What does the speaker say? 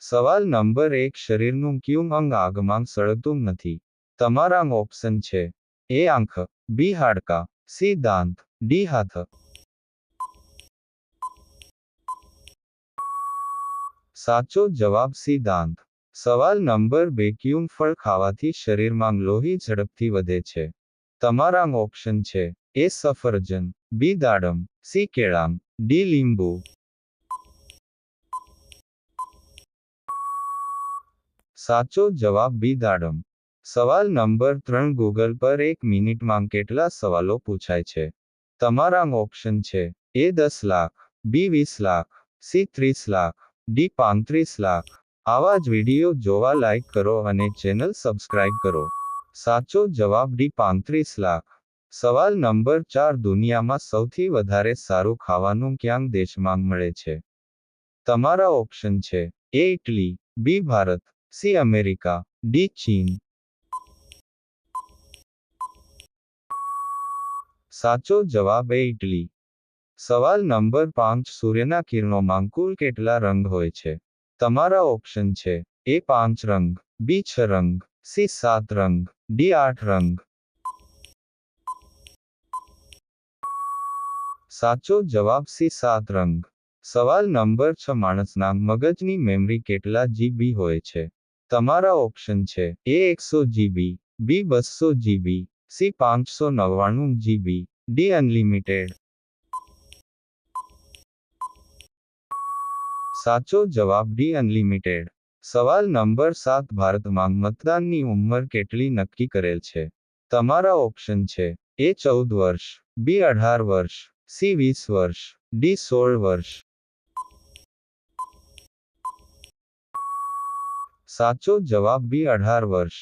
સવાલ નંબર 1 શરીરનું કયું અંગ આગમાં સળગતું નથી? તમારા ઓપ્શન છે: એ આંખ, બી હાડકાં, સી દાંત, ડી હાથ. સાચો જવાબ સી દાંત. સવાલ નંબર 2 કયું ફળ ખાવાથી શરીરમાં લોહી ઝડપથી વધે છે? તમારા ઓપ્શન છે: એ સફરજન, બી દાડમ, સી કેળાં, ડી લીંબુ. સાચો જવાબ બી દાડમ. સવાલ નંબર 3 ગૂગલ પર એક મિનિટમાં કેટલા સવાલો પૂછાય છે? તમારા ઓપ્શન છે: એ 10 લાખ, બી 20 લાખ, સી 30 લાખ, ડી 35 લાખ. આવા જ વિડીયો જોવા લાઈક કરો અને ચેનલ સબસ્ક્રાઇબ કરો. સાચો જવાબ ડી 35 લાખ. સવાલ નંબર 4 દુનિયામાં સૌથી વધારે સારું ખાવાનું ક્યાં દેશમાં મળે છે? તમારા ઓપ્શન છે: એ ઇટલી, બી ભારત, સી અમેરિકા, ડી ચીન. સાચો જવાબ એ ઇટલી. સવાલ નંબર 5 સૂર્યના કિરણોમાં કુલ કેટલા રંગ હોય છે? તમારા ઓપ્શન છે: એ 5 રંગ, બી 6 રંગ, સી 7 રંગ, ડી 8 રંગ. સાચો જવાબ સી 7 રંગ. સવાલ નંબર 6 માણસના મગજની મેમરી કેટલા જીબી હોય છે? તમારા ઓપ્શન છે: એ 100 જીબી, બી 200 GB, C 599 GB, D unlimited. સાચો જવાબ ડી અનલિમિટેડ. સવાલ નંબર 7 ભારતમાં મતદાનની ઉંમર કેટલી નક્કી કરેલ છે? તમારા ઓપ્શન છે: એ 14 વર્ષ, બી 18 વર્ષ, સી 20 વર્ષ, ડી 16 વર્ષ. સાચો જવાબ બી 18 વર્ષ.